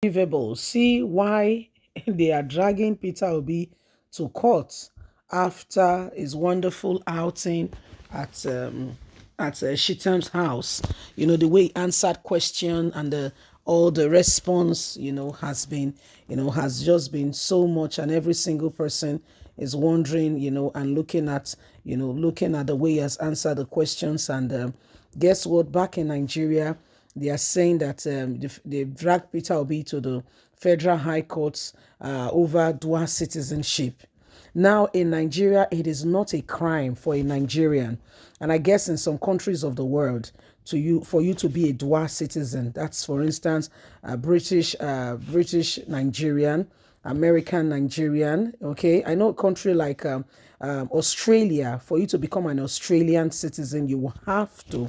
Unbelievable. See why they are dragging Peter Obi to court after his wonderful outing at Shitam's house. The way he answered question and all the response, has just been so much, and every single person is wondering, and looking at the way he has answered the questions. And guess what? Back in Nigeria, they are saying that they've dragged Peter Obi to the Federal High Court over dual citizenship. Now, in Nigeria, it is not a crime for a Nigerian, and I guess in some countries of the world, for you to be a dual citizen. That's, for instance, British Nigerian, American Nigerian. Okay, I know a country like Australia. For you to become an Australian citizen, you will have to,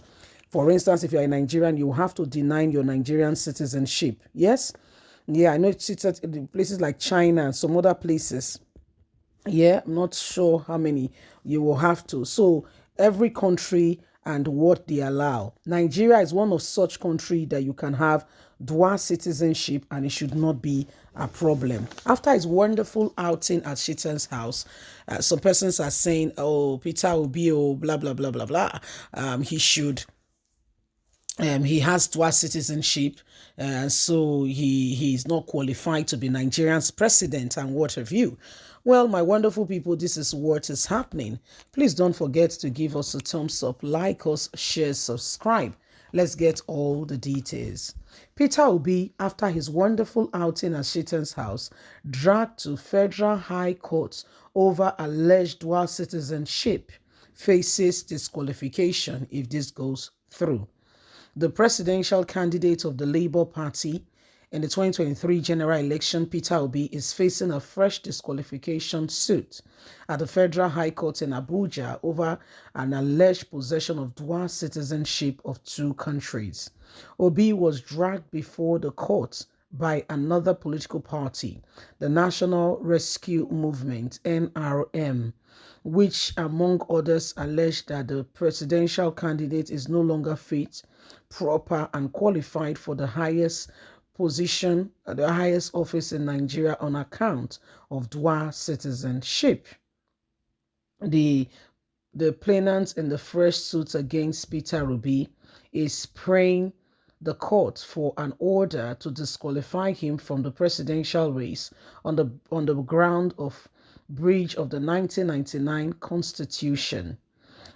for instance, if you're a Nigerian, you have to deny your Nigerian citizenship. Yes? Yeah, I know it's in places like China and some other places. Yeah, I'm not sure how many you will have to. So every country and what they allow. Nigeria is one of such country that you can have dual citizenship and it should not be a problem. After his wonderful outing at Shitan's house, some persons are saying, oh, Peter Obi, oh, blah, blah, blah, blah, blah. He has dual citizenship, so he's not qualified to be Nigeria's president and what have you. Well, my wonderful people, this is what is happening. Please don't forget to give us a thumbs up, like us, share, subscribe. Let's get all the details. Peter Obi, after his wonderful outing at Shitan's house, dragged to Federal High Court over alleged dual citizenship, faces disqualification if this goes through. The presidential candidate of the Labour Party in the 2023 general election, Peter Obi, is facing a fresh disqualification suit at the Federal High Court in Abuja over an alleged possession of dual citizenship of two countries. Obi was dragged before the court by another political party, the National Rescue Movement, NRM, which, among others, alleged that the presidential candidate is no longer fit, proper, and qualified for the highest position, the highest office in Nigeria on account of dual citizenship. The plaintiff in the fresh suit against Peter Obi is praying the court for an order to disqualify him from the presidential race on the ground of breach of the 1999 Constitution.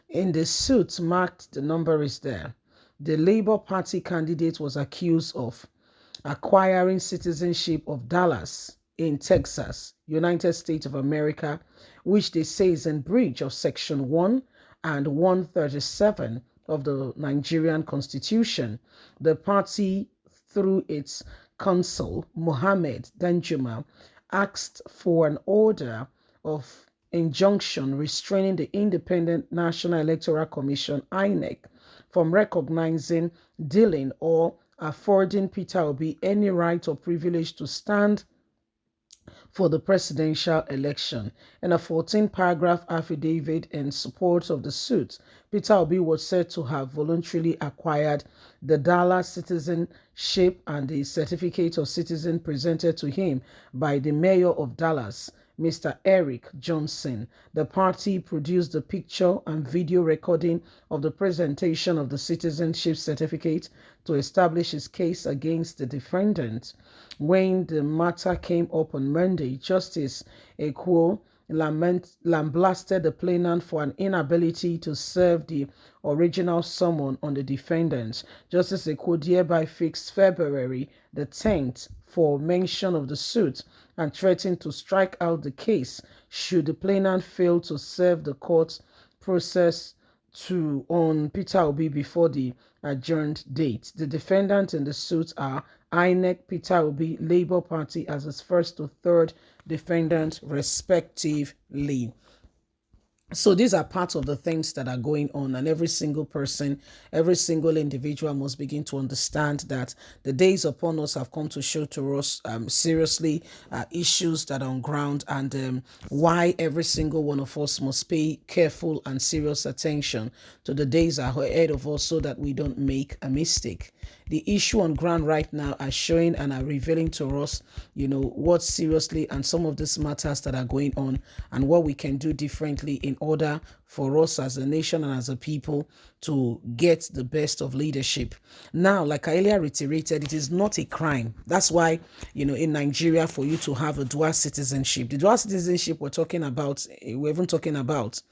In the suit marked, the number is there, the Labour Party candidate was accused of acquiring citizenship of Dallas in Texas, United States of America, which they say is in breach of Section 1 and 137 of the Nigerian Constitution. The party, through its counsel, Mohammed Danjuma, asked for an order of injunction restraining the Independent National Electoral Commission, INEC, from recognizing, dealing, or affording Peter Obi any right or privilege to stand for the presidential election. In a 14-paragraph affidavit in support of the suit, Peter Obi was said to have voluntarily acquired the Dallas citizenship and the certificate of citizen presented to him by the mayor of Dallas, Mr. Eric Johnson. The party produced the picture and video recording of the presentation of the citizenship certificate to establish its case against the defendant. When the matter came up on Monday, Justice Ekwo lambasted the plaintiff for an inability to serve the original summon on the defendant. Justice Ekwo thereby fixed February the 10th for mention of the suit and threatened to strike out the case should the plaintiff fail to serve the court process on Peter Obi before the adjourned date. The defendants in the suit are INEC, Peter Obi, Labour Party as its first to third defendant, respectively. So these are parts of the things that are going on, and every single person, every single individual must begin to understand that the days upon us have come to show to us seriously issues that are on ground, and why every single one of us must pay careful and serious attention to the days ahead of us so that we don't make a mistake. The issue on ground right now are showing and are revealing to us, what seriously and some of these matters that are going on, and what we can do differently in order for us as a nation and as a people to get the best of leadership. Now, like I earlier reiterated, it is not a crime. That's why, in Nigeria, for you to have a dual citizenship, the dual citizenship we're even talking about,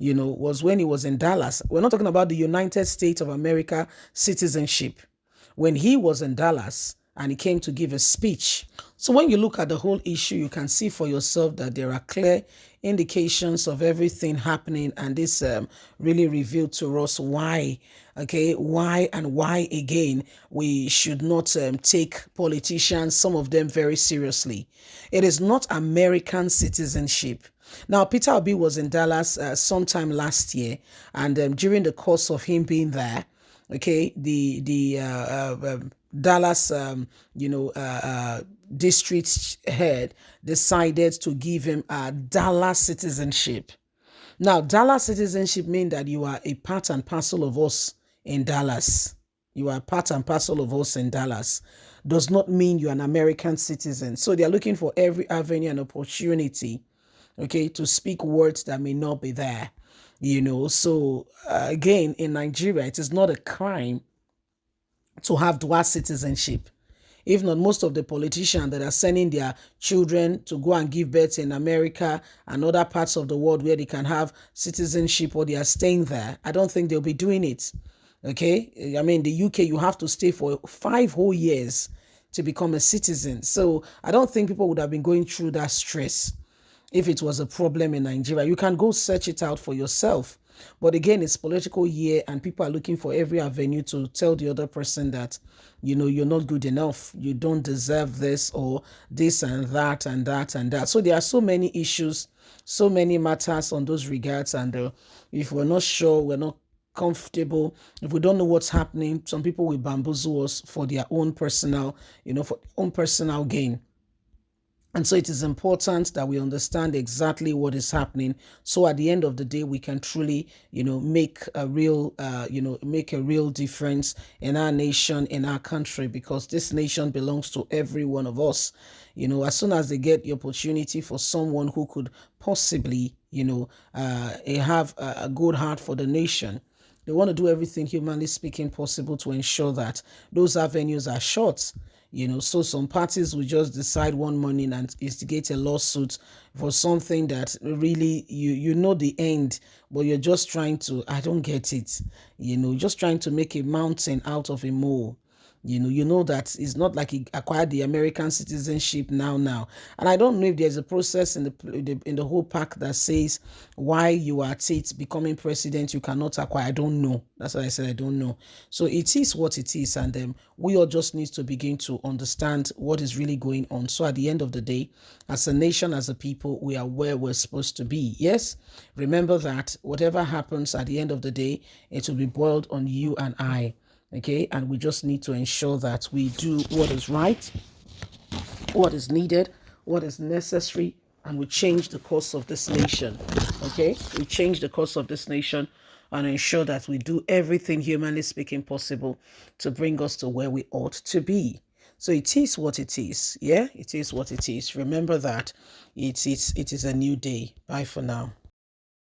was when he was in Dallas. We're not talking about the United States of America citizenship. When he was in Dallas and he came to give a speech. So when you look at the whole issue, you can see for yourself that there are clear indications of everything happening, and this really revealed to us why again we should not take politicians, some of them, very seriously. It is not American citizenship. Now, Peter Obi was in Dallas sometime last year, and during the course of him being there, the Dallas, district head decided to give him a Dallas citizenship. Now, Dallas citizenship means that you are a part and parcel of us in Dallas. You are part and parcel of us in Dallas. Does not mean you're an American citizen. So they are looking for every avenue and opportunity, to speak words that may not be there. So again, in Nigeria, it is not a crime to have dual citizenship. If not, most of the politicians that are sending their children to go and give birth in America and other parts of the world where they can have citizenship, or they are staying there, I don't think they'll be doing it. Okay? I mean, the UK, you have to stay for 5 whole years to become a citizen. So I don't think people would have been going through that stress if it was a problem in Nigeria. You can go search it out for yourself. But again, it's political year, and people are looking for every avenue to tell the other person that, you're not good enough, you don't deserve this, or this and that and that and that. So there are so many issues, so many matters on those regards. And if we're not sure, we're not comfortable, if we don't know what's happening, some people will bamboozle us for their own personal, for own personal gain. And so it is important that we understand exactly what is happening. So at the end of the day, we can truly, make a real difference in our nation, in our country, because this nation belongs to every one of us. As soon as they get the opportunity for someone who could possibly, have a good heart for the nation, they want to do everything, humanly speaking, possible to ensure that those avenues are shut. So some parties will just decide one morning and instigate a lawsuit for something that really you know the end, but you're just trying to, I don't get it, just trying to make a mountain out of a mole. That it's not like he acquired the American citizenship now. And I don't know if there's a process in the whole pack that says why you are at it becoming president, you cannot acquire. I don't know. That's why I said I don't know. So it is what it is, and we all just need to begin to understand what is really going on. So at the end of the day, as a nation, as a people, we are where we're supposed to be. Yes, remember that whatever happens at the end of the day, it will be boiled on you and I. Okay, and we just need to ensure that we do what is right, what is needed, what is necessary, and we change the course of this nation. Okay, we change the course of this nation and ensure that we do everything, humanly speaking, possible to bring us to where we ought to be. So it is what it is. Yeah, it is what it is. Remember that it is a new day. Bye for now.